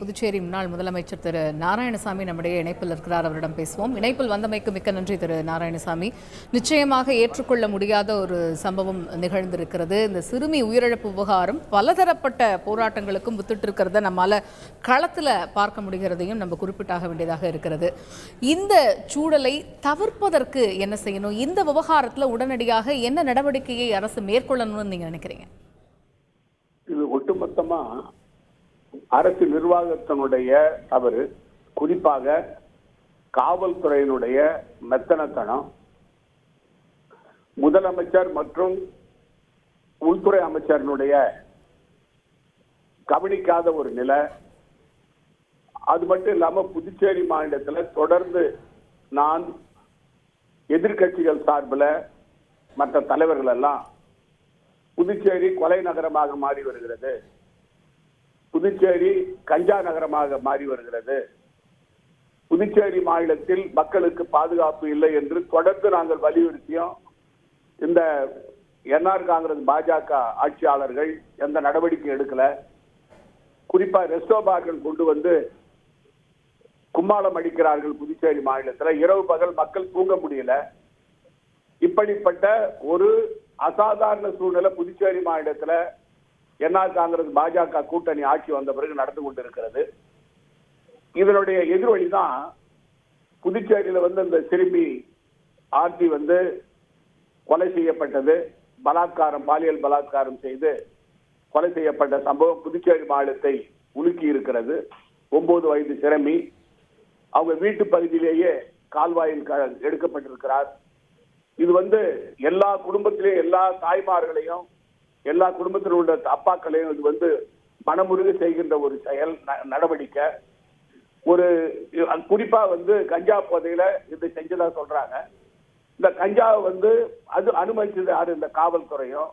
புதுச்சேரி முன்னாள் முதலமைச்சர் திரு நாராயணசாமி நம்முடைய இணைப்பில் இருக்கிறார். அவரிடம் பேசுவோம். இணைப்பில் வந்தமைக்கு மிக்க நன்றி திரு நாராயணசாமி. நிச்சயமாக ஏற்றுக்கொள்ள முடியாத ஒரு சம்பவம் நிகழ்ந்திருக்கிறது. இந்த சிறுமி உயிரிழப்பு விவகாரம் பலதரப்பட்ட போராட்டங்களுக்கும் வித்துட்டு இருக்கிறத நம்மால களத்தில் பார்க்க முடிகிறதையும் நம்ம குறிப்பிட்டாக வேண்டியதாக இருக்கிறது. இந்த சூழலை தவிர்ப்பதற்கு என்ன செய்யணும்? இந்த விவகாரத்தில் உடனடியாக என்ன நடவடிக்கையை அரசு மேற்கொள்ளணும்னு நீங்க நினைக்கிறீங்க? இது ஒட்டுமொத்தமா அரசு நிர்வாகத்தினுடைய தவறு, குறிப்பாக காவல்துறையினுடைய மெத்தனத்தனம், முதலமைச்சர் மற்றும் உள்துறை அமைச்சரினுடைய கவனிக்காத ஒரு நிலை. அது மட்டும் இல்லாம புதுச்சேரி மாநிலத்தில் தொடர்ந்து நான் எதிர்கட்சிகள் சார்பில் மற்ற தலைவர்கள் எல்லாம் புதுச்சேரி கொலை நகரமாக மாறி வருகிறது, புதுச்சேரி கஞ்சா நகரமாக மாறி வருகிறது, புதுச்சேரி மாநிலத்தில் மக்களுக்கு பாதுகாப்பு இல்லை என்று தொடர்ந்து நாங்கள் வலியுறுத்தியோம். இந்த என்ஆர் காங்கிரஸ் பாஜக ஆட்சியாளர்கள் எந்த நடவடிக்கை எடுக்கல. குறிப்பா ரெஸ்டோ பார்கள் கொண்டு வந்து கும்மாளம் அடிக்கிறார்கள் புதுச்சேரி மாநிலத்தில். இரவு பகல் மக்கள் தூங்க முடியல. இப்படிப்பட்ட ஒரு அசாதாரண சூழ்நிலை புதுச்சேரி மாநிலத்தில் என்ஆர் காங்கிரஸ் பாஜக கூட்டணி ஆட்சி வந்த பிறகு நடந்து கொண்டிருக்கிறது. இதனுடைய எதிரொலி தான் புதுச்சேரியில இந்த சிறுமி ஆர்த்தி கொலை செய்யப்பட்டது, பலாத்காரம், பாலியல் பலாத்காரம் செய்து கொலை செய்யப்பட்ட சம்பவம் புதுச்சேரி மாநிலத்தை உலுக்கி இருக்கிறது. 9 வயது சிறுமி அவங்க வீட்டு பகுதியிலேயே கால்வாயில் எடுக்கப்பட்டிருக்கிறார். இது எல்லா குடும்பத்திலேயும் எல்லா தாய்மார்களையும் எல்லா குடும்பத்தில் உள்ள அப்பாக்களையும் இது மனமுருக செய்கின்ற ஒரு செயல் நடவடிக்கை. ஒரு குறிப்பா கஞ்சா போதையில இது செஞ்சதா சொல்றாங்க. இந்த கஞ்சாவை அது அனுமதிச்சது யாரு? இந்த காவல்துறையும்.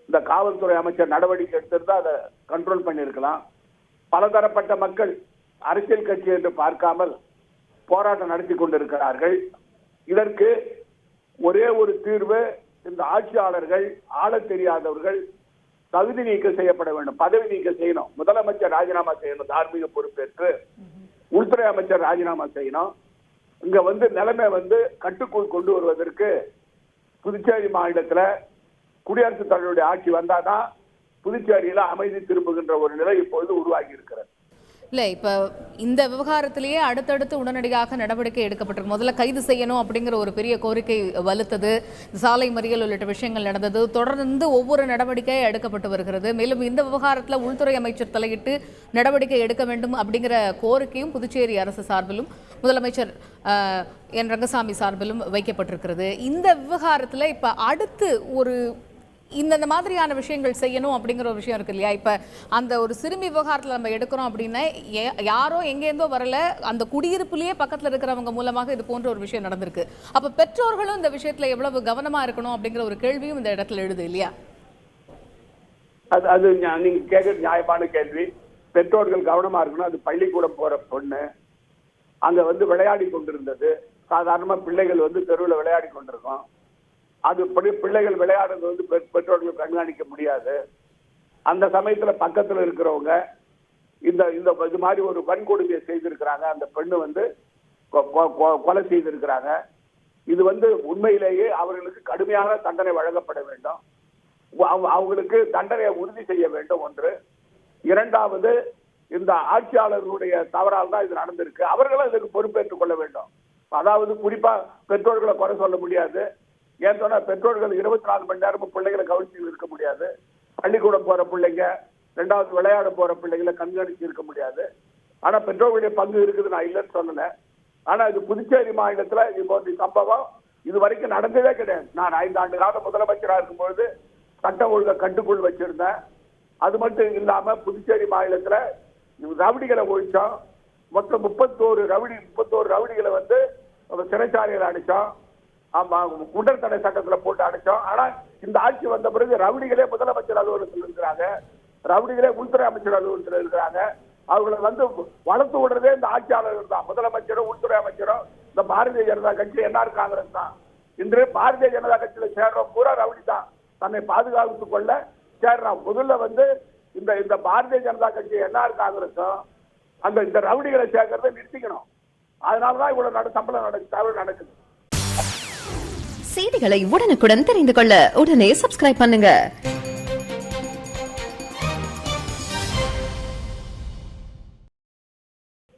இந்த காவல்துறை அமைச்சர் நடவடிக்கை எடுத்திருந்தா அதை கண்ட்ரோல் பண்ணியிருக்கலாம். பலதரப்பட்ட மக்கள் அரசியல் கட்சி என்று பார்க்காமல் போராட்டம் நடத்தி கொண்டிருக்கிறார்கள். இதற்கு ஒரே ஒரு தீர்வு, இந்த ஆட்சியாளர்கள் ஆள தெரியாதவர்கள் தகுதி நீக்கம் செய்யப்பட வேண்டும், பதவி நீக்கம் செய்யணும். முதலமைச்சர் ராஜினாமா செய்யணும், தார்மீக பொறுப்பேற்று. உள்துறை அமைச்சர் ராஜினாமா செய்யணும். இங்க நிலைமை கட்டுக்குள் கொண்டு வருவதற்கு புதுச்சேரி மாநிலத்தில் குடியரசுத் தலைவருடைய ஆட்சி வந்தாதான் புதுச்சேரியில அமைதி திரும்புகின்ற ஒரு நிலை இப்பொழுது உருவாகி இருக்கிறது. இல்லை, இப்போ இந்த விவகாரத்திலேயே அடுத்தடுத்து உடனடியாக நடவடிக்கை எடுக்கப்பட்டிருக்கு. முதல்ல கைது செய்யணும் அப்படிங்கிற ஒரு பெரிய கோரிக்கை வலுத்தது, சாலை மறியல் உள்ளிட்ட விஷயங்கள் நடந்தது. தொடர்ந்து ஒவ்வொரு நடவடிக்கையும் எடுக்கப்பட்டு வருகிறது. மேலும் இந்த விவகாரத்தில் உள்துறை அமைச்சர் தலையிட்டு நடவடிக்கை எடுக்க வேண்டும் அப்படிங்கிற கோரிக்கையும் புதுச்சேரி அரசு சார்பிலும் முதலமைச்சர் என் ரங்கசாமி சார்பிலும் வைக்கப்பட்டிருக்கிறது. இந்த விவகாரத்தில் இப்போ அடுத்து ஒரு இந்த மாதிரியான விஷயங்கள் செய்யணும் அப்படிங்கிற ஒரு விஷயம் இருக்கு இல்லையா? இப்போ அந்த ஒரு சிறுமி விவகாரத்தில் நம்ம எடுக்கிறோம் அப்படின்னா யாரோ எங்கேருந்தோ வரல, அந்த குடியிருப்புலேயே பக்கத்தில் இருக்கிறவங்க மூலமாக இது போன்ற ஒரு விஷயம் நடந்திருக்கு. அப்போ பெற்றோர்களும் இந்த விஷயத்தில் எவ்வளவு கவனமாக இருக்கணும் அப்படிங்கிற ஒரு கேள்வியும் இந்த இடத்துல எழுது இல்லையா? அது நீங்க கேட்க நியாயமான கேள்வி. பெற்றோர்கள் கவனமா இருக்கணும். அது பள்ளிக்கூடம் போற பொண்ணு அங்க விளையாடி கொண்டிருந்தது. சாதாரணமா பிள்ளைகள் தெருவில் விளையாடி கொண்டிருக்கோம். அது பிள்ளைகள் விளையாடுறது பெற்றோர்கள் கண்காணிக்க முடியாது. அந்த சமயத்துல பக்கத்துல இருக்கிறவங்க இந்த இது மாதிரி ஒரு வன்கொடுமையை செய்திருக்கிறாங்க. அந்த பெண்ணு கொலை செய்திருக்கிறாங்க. இது உண்மையிலேயே அவர்களுக்கு கடுமையான தண்டனை வழங்கப்பட வேண்டும். அவங்களுக்கு தண்டனையை உறுதி செய்ய வேண்டும் ஒன்று. இரண்டாவது, இந்த ஆட்சியாளர்களுடைய தவறால் தான் இது நடந்திருக்கு. அவர்களும் இதுக்கு பொறுப்பேற்றுக் கொள்ள வேண்டும். அதாவது குறிப்பா பெற்றோர்களை குறை சொல்ல முடியாது. ஏன் சொன்னா பெற்றோர்கள் 24 மணி நேரமும் பிள்ளைகளை கவனிச்சு இருக்க முடியாது. பள்ளிக்கூடம் போற பிள்ளைங்க, ரெண்டாவது விளையாட போற பிள்ளைகளை கண்காணிச்சு இருக்க முடியாது. ஆனா பெற்றோர்களுடைய பங்கு இருக்குது, நான் இல்லைன்னு சொல்லல. ஆனா இது புதுச்சேரி மாநிலத்துல இது சம்பவம் இது வரைக்கும் நடந்ததே கிடையாது. நான் 5 ஆண்டு காலம் முதலமைச்சராக இருக்கும்பொழுது சட்டம் ஒழுங்கை கட்டுக்குள் வச்சிருந்தேன். அது மட்டும் இல்லாம புதுச்சேரி மாநிலத்துல ரவுடிகளை ஒழிச்சோம். மொத்தம் 31 ரவுடிகளை சிறைச்சாலையில் அடிச்சோம். ஆமா, குண்டர் தடை சட்டத்துல போட்டு அடைச்சோம். ஆனா இந்த ஆட்சி வந்த பிறகு ரவுடிகளே முதலமைச்சர் அலுவலகத்தில் இருக்கிறாங்க, ரவுடிகளே உள்துறை அமைச்சர் அலுவலகத்தில் இருக்கிறாங்க. அவர்களை வளர்த்து விடுறதே இந்த ஆட்சியாளர்கள் தான். முதலமைச்சரும் உள்துறை அமைச்சரும் இந்த பாரதிய ஜனதா கட்சி, என்ஆர் காங்கிரஸ் தான். இன்று பாரதிய ஜனதா கட்சியில சேர்ற பூரா ரவுடி தான். தன்னை பாதுகாத்துக் கொள்ள சேர்றான். முதல்ல இந்த பாரதிய ஜனதா கட்சி, என்ஆர் காங்கிரஸும் இந்த ரவுடிகளை சேர்க்கறதை நிறுத்திக்கணும். அதனாலதான் இவ்வளவு சம்பளம் தவறு நடக்குது. செய்திகளை உடனுக்குடன் தெரிந்து கொள்ள உடனே சப்ஸ்கிரைப் பண்ணுங்க.